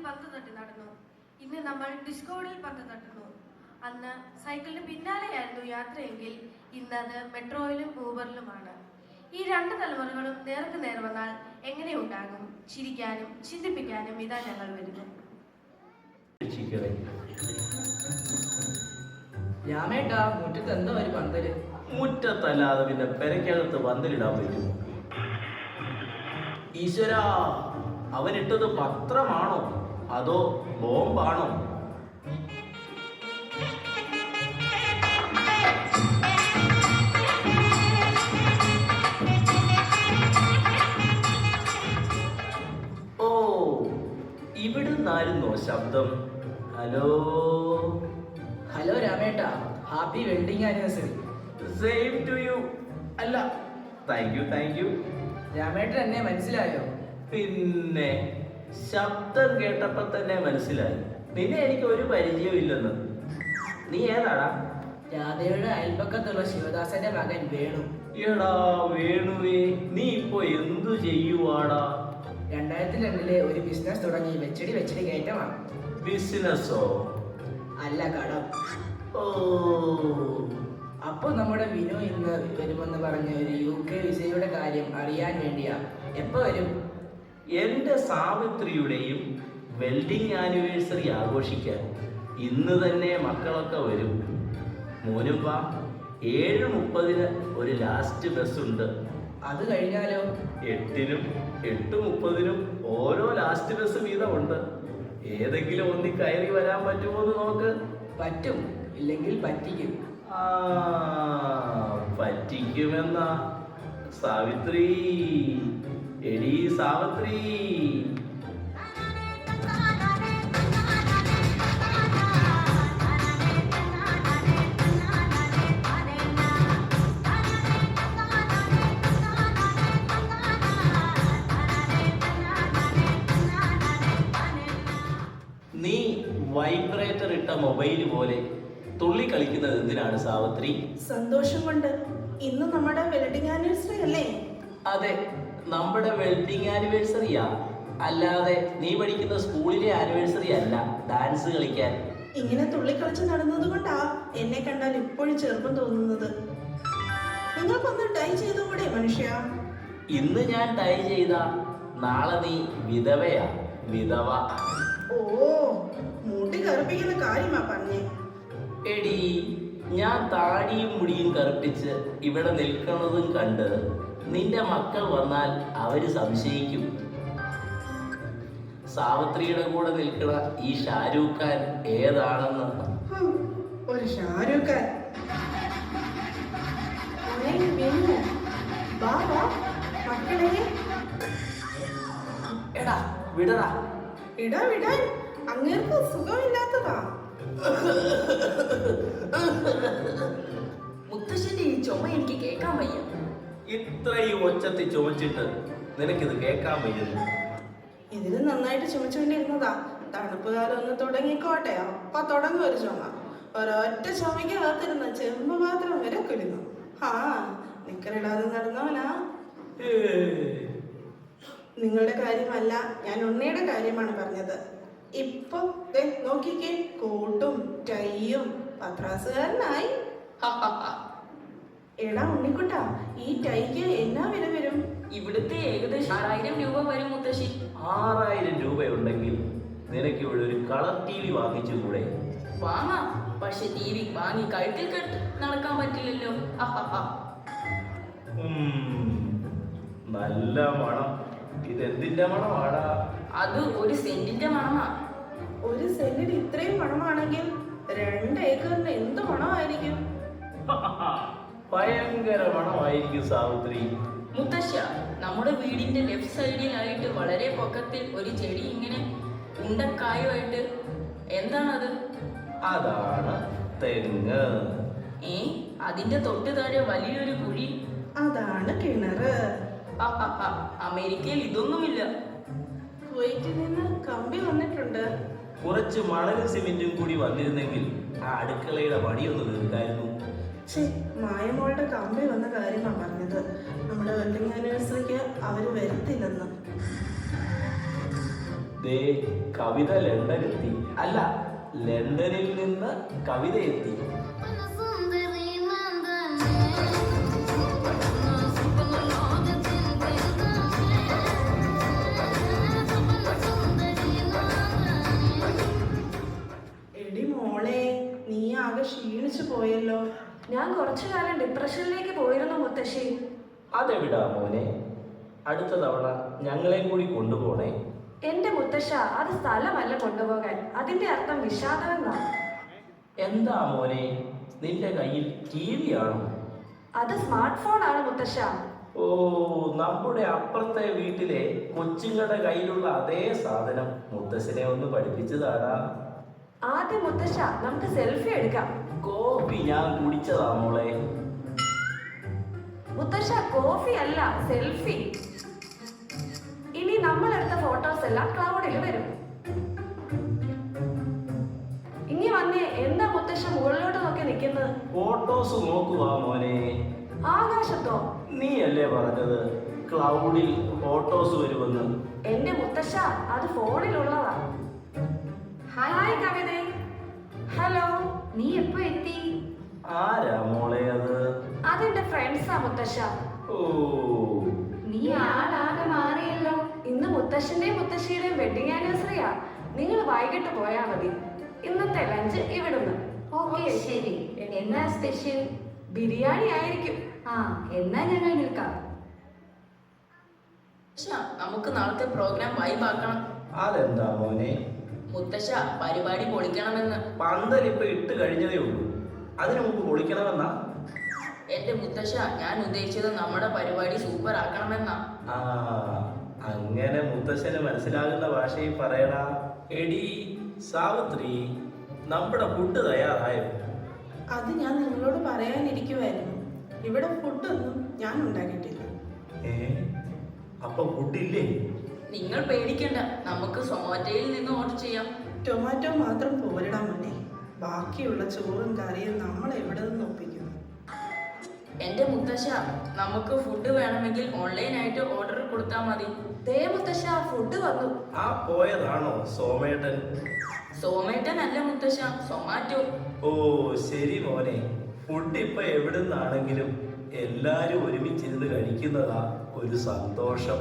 പന്ത് തട്ടി നടന്നു. ഇന്ന് നമ്മൾ ഡിസ്കോഡിൽ പന്ത് തട്ടുന്നു. അന്ന് സൈക്കിളിന് പിന്നാലെയായിരുന്നു യാത്രയെങ്കിൽ ഇന്ന് അത് മെട്രോയിലും ഊബറിലുമാണ്. ഈ രണ്ട് തലമുറകളും നേർക്ക് നേർ വന്നാൽ എങ്ങനെയുണ്ടാകും? ചിരിക്കാനും ചിന്തിപ്പിക്കാനും ഇതാ ഞങ്ങൾ വരുന്നു. രാമേട്ടാ, മുറ്റത്ത് എന്താ ഒരു പന്തല്? മുറ്റത്തല്ലാതെ പിന്നെ പെരക്കകത്ത് പന്തലിടാൻ പറ്റും? ഈശ്വരാ, അവനിട്ടത് പത്രമാണോ അതോ ബോംബാണോ? ഓ, ഇവിടുന്നായിരുന്നോ ശബ്ദം? ഹലോ ഹലോ രാമേട്ടാ, happy wedding anniversary. Same to you. അല്ല, താങ്ക് യു. രാമേട്ടൻ എന്നെ മനസ്സിലായോ? പിന്നെ ശബ്ദം കേട്ടപ്പോ തന്നെ മനസ്സിലായി. നിന്നെ എനിക്ക് ഒരു പരിചയവും ഇല്ലെന്ന്. നീ ഏതാടാ? രാധയുടെ അയൽപ്പക്കത്തുള്ള ശിവദാസന്റെ മകൻ വേണു. എടാ വേണുവേ, നീ ഇപ്പൊ എന്തു ചെയ്യുവാടാ? 2002 ഒരു ബിസിനസ് തുടങ്ങി വെച്ചടി കയറ്റമാണ്. ബിസിനസ്സോ? അല്ല, കടം. ഓ, അപ്പൊ നമ്മുടെ വിനു ഇന്ന് വരുമെന്ന് പറഞ്ഞ ഒരു UK വിസയുടെ കാര്യം അറിയാൻ വേണ്ടിയാ. എപ്പോ വരും? എന്റെ സാവിത്രിയുടെയും വെൽഡിംഗ് ആനിവേഴ്സറി ആഘോഷിക്കാൻ ഇന്ന് തന്നെ മക്കളൊക്കെ വരും. മോനും വാ. 7:30 ഒരു ലാസ്റ്റ് ബസ് ഉണ്ട്. അത് കഴിഞ്ഞാലോ? 8-നും 8:30 ഓരോ ലാസ്റ്റ് ബസ് വീതമുണ്ട്. ഏതെങ്കിലും ഒന്നി കയറി വരാൻ പറ്റുമോ എന്ന് നോക്ക്. പറ്റും, ഇല്ലെങ്കിൽ പറ്റിക്കും. ആ, പറ്റിക്കുമെന്നാ? സാവിത്രി, എടീ സാവിത്രി. നീ വൈബ്രേറ്റർ ഇട്ട മൊബൈൽ പോലെ തുള്ളി കളിക്കുന്നത് എന്തിനാണ് സാവിത്രി? സന്തോഷം കൊണ്ട്. ഇന്ന് നമ്മുടെ വെഡിങ് ആനിവേഴ്സറി അല്ലേ? അതെ, നമ്മുടെ വെഡിങ് ആനിവേഴ്സറിയാ. അല്ലാതെ നീ പഠിക്കുന്ന സ്കൂളിലെ ആനിവേഴ്സറി അല്ല ഡാൻസ് കളിക്കാൻ. ഇങ്ങനെ തുള്ളിക്കളിച്ച് നടന്നത് കൊണ്ടാ എന്നെ കണ്ടാൽ ഇപ്പോഴും ചെറുപ്പം തോന്നുന്നത്. നിങ്ങൾക്കൊന്ന് ടൈ ചെയ്തുകൂടെ മനുഷ്യ? ഇന്ന് ഞാൻ ടൈ ചെയ്ത നാളെ നീ വിധവയാ. വിധവ. ഓ, മൂട്ടി കറുപ്പിക്കുന്ന കാര്യമാ പറഞ്ഞേ. എടി, ഞാൻ താടിയും മുടിയും കറുപ്പിച്ച് ഇവിടെ നിൽക്കുന്നതും കണ്ട് നിന്റെ മക്കൾ വന്നാൽ അവര് സംശയിക്കും. സാവിത്രിയുടെ കൂടെ നിൽക്കുന്ന ഈ ഷാരൂഖ് ഖാൻ ഏതാണെന്ന്. ഒരു ഷാരൂഖ് ഖാൻ. മക്കളെ, എടാ വിടടാ. വിടാൻ അങ്ങേർക്ക് സുഖമില്ലാത്തതാ. മുത്തശ്ശന്റെ ഈ ചുമ എനിക്ക് കേൾക്കാൻ വയ്യ. ഇത്രയും ഒച്ചത്തിൽ ചുമച്ചിട്ട് നിനക്കിത് കേൾക്കാൻ വയ്യുന്നു? ഇതിന് നന്നായിട്ട് ചുമച്ചുകൊണ്ടിരുന്നതാ. തണുപ്പ് കാലം ഒന്ന് തുടങ്ങിക്കോട്ടെ, അപ്പ തുടങ്ങും ഒരു ചുമ. ഒരൊറ്റ ചുമയ്ക്ക് കാത്തിരുന്ന ചെമ്പ് പാത്രം വരെ കുലുങ്ങും. ആ, നിക്കറിടാതെ നടന്നവനാ. നിങ്ങളുടെ കാര്യമല്ല, ഞാൻ ഉണ്ണിയുടെ കാര്യമാണ് പറഞ്ഞത്. ഇപ്പൊ നോക്കിക്കേ, കോട്ടും ടൈയും പത്രാസുകാരനായി. എടാ ഉണ്ണിക്കുട്ടാ, ഈ ടൈക്ക് എന്നാ വില വരും? ഇവിടുത്തെ ഏകദേശം 6000 രൂപ വരും മുത്തശ്ശി. 6000 രൂപയുണ്ടെങ്കിൽ നിനക്ക് ഇവിടെ ഒരു കളർ TV വാങ്ങിച്ചുകൂടെ? വാങ്ങാം, പക്ഷെ TV വാങ്ങി കഴുത്തിൽ കെട്ട് നടക്കാൻ പറ്റില്ലല്ലോ. നല്ല മണം. ഇതെന്തിന്റെ മണമാടാ? അത് ഒരു സെന്റിന്റെ മണമാ. ഒരു സെന്റിന് ഇത്രയും മണമാണെങ്കിൽ 2 ഏക്കറിന് എന്ത് മണമായിരിക്കും? ഭയങ്കര മണമായിരിക്കും സാവിത്രി. മുത്തശ്ശ, നമ്മുടെ വീടിന്റെ ലെഫ്റ്റ് സൈഡിലായിട്ട് വളരെ പൊക്കത്തിൽ ഒരു ചെടി ഇങ്ങനെ ഉണ്ടക്കായുമായിട്ട്. എന്താണത്? അതാണ് തെങ്ങ്. അതിന്റെ തൊട്ട് താഴെ വലിയൊരു കുഴി. അതാണ് കിണറ്. അമേരിക്കയിൽ ഇതൊന്നുമില്ല. കുവൈറ്റിൽ നിന്ന് കമ്പി വന്നിട്ടുണ്ട്. കുറച്ച് മണലും സിമെന്റും കൂടി വന്നിരുന്നെങ്കിൽ ആ അടുക്കളയുടെ പണിയൊന്ന് തീർക്കായിരുന്നു. മായമോളുടെ കമ്പി വന്ന കാര്യമാണ് പറഞ്ഞത്. നമ്മുടെ വെഡിങ് ആനിവേഴ്സറിക്ക് അവര് വരത്തില്ലെന്ന്. ദേ കവിത ലണ്ടൻ എത്തി. അല്ല, ലണ്ടനിൽ നിന്ന് കവിത എത്തി. എടി മോളെ, നീ ആകെ ക്ഷീണിച്ചു പോയല്ലോ. ഞാൻ കുറച്ചു കാലം ഡിപ്രഷനിലേക്ക് പോയിരുന്നു മുത്തശ്ശി. അതെവിടാ മോനെ? അടുത്ത തവണ ഞങ്ങളെയും കൂടി കൊണ്ടുപോണേ. എന്റെ മുത്തശ്ശ, അത് സ്ഥലമല്ല കൊണ്ടുപോകാൻ. അതിന്റെ അർത്ഥം വിഷാദമെന്നാണ്. എന്താ മോനെ, നിന്റെ കയ്യിൽ TV ആണോ? അത് സ്മാർട്ട് ഫോൺ ആണ് മുത്തശ്ശ. ഓ, നമ്മുടെ അപ്പുറത്തെ വീട്ടിലെ കൊച്ചുങ്ങളുടെ കയ്യിലുള്ള അതേ സാധനം മുത്തശ്ശനെ ഒന്ന് പഠിപ്പിച്ചതാടാ. ആദ്യം മുത്തശ്ശ, നമുക്ക് സെൽഫി എടുക്കാം. കോപ്പി ഞാൻ കുടിച്ചതാ മോളെ. മുത്തശ്ശ, കോഫി അല്ല, സെൽഫി. ഇനി നമ്മൾ എടുത്ത ഫോട്ടോസ് എല്ലാം ക്ലൗഡിൽ വരും. ഇനി വന്നേ, എന്താ മുത്തശ്ശ മുകളിലോട്ട് നോക്കി നിൽക്കുന്നത്? ഫോട്ടോസ് നോക്കുവാ മോനെ. ആകാശത്തോ? നീയല്ലേ പറഞ്ഞത് ക്ലൗഡിൽ ഫോട്ടോസ് വരുമെന്ന്? എന്റെ മുത്തശ്ശ, അത് ഫോണിലുള്ളതാ. ഹായ് കവിതേ. ഹലോ, നീ എപ്പോ എത്തി? ആരാ മോളെ അത്? അതെന്റെ ഫ്രണ്ട്സാ മുത്തശ്ശ. ഓ, നീ ആളാകെ മാറിയല്ലോ. ഇന്ന് മുത്തശ്ശന്റെയും മുത്തശ്ശിയുടെയും വെഡിങ് ആനിവേഴ്സറിയാ. നിങ്ങൾ വൈകിട്ട് പോയാ മതി. ഇന്നത്തെ ലഞ്ച് ഇവിടുന്ന്. ഓക്കെ ശരി. എന്നാ സ്പെഷ്യൽ? ബിരിയാണി ആയിരിക്കും. ആ എന്നാ ഞങ്ങൾ നിൽക്കാം. നമുക്ക് നാളത്തെ പ്രോഗ്രാം വൈബാക്കണം. അതെന്താ മോനെ? മുത്തശ്ശ, പരിപാടി പൊളിക്കണമെന്ന്. പന്തലിപ്പൊ ഇട്ട് കഴിഞ്ഞതേ ഉള്ളൂ, അതിനു മുമ്പ് പൊളിക്കണമെന്നാ? എന്റെ മുത്തശ്ശ, ഞാൻ ഉദ്ദേശിച്ചത് നമ്മുടെ പരിപാടി സൂപ്പർ ആക്കണമെന്നാ. ആ, അങ്ങനെ മുത്തശ്ശന് മനസ്സിലാകുന്ന ഭാഷയിൽ പറയടാ. എടി സാവിത്രി, നമ്മുടെ ഫുഡ് തയ്യാറായോ? അത് ഞാൻ നിങ്ങളോട് പറയാനിരിക്കുമായിരുന്നു. ഇവിടെ ഫുഡൊന്നും ഞാൻ ഉണ്ടാക്കിയിട്ടില്ല. അപ്പൊ ഫുഡില്ലേ? നിങ്ങൾ പേടിക്കണ്ട, നമുക്ക് സൊമാറ്റോയിൽ നിന്ന് ഓർഡർ ചെയ്യാം. ടൊമാറ്റോ മാത്രം പോരടാ മോനെ. ബാക്കിയുള്ള ചോറും കറിയും നമ്മൾ എവിടെ നിന്ന് ഒപ്പിക്കുന്നു? എന്റെ മുത്തശ്ശ, നമുക്ക് ഫുഡ് വേണമെങ്കിൽ ഓൺലൈനായിട്ട് ഓർഡർ കൊടുത്താൽ മതി. ദേ മുത്തശ്ശ, ഫുഡ് വന്നു. ആ പോയതാണോ സോമേട്ടൻ? സോമേട്ടൻ അല്ല മുത്തശ്ശ, സൊമാറ്റോ. ഓ ശരി മോനെ. ഫുഡ് ഇപ്പൊ എവിടുന്നാണെങ്കിലും എല്ലാരും ഒരുമിച്ചിരുന്ന് കഴിക്കുന്നതാ ഒരു സന്തോഷം.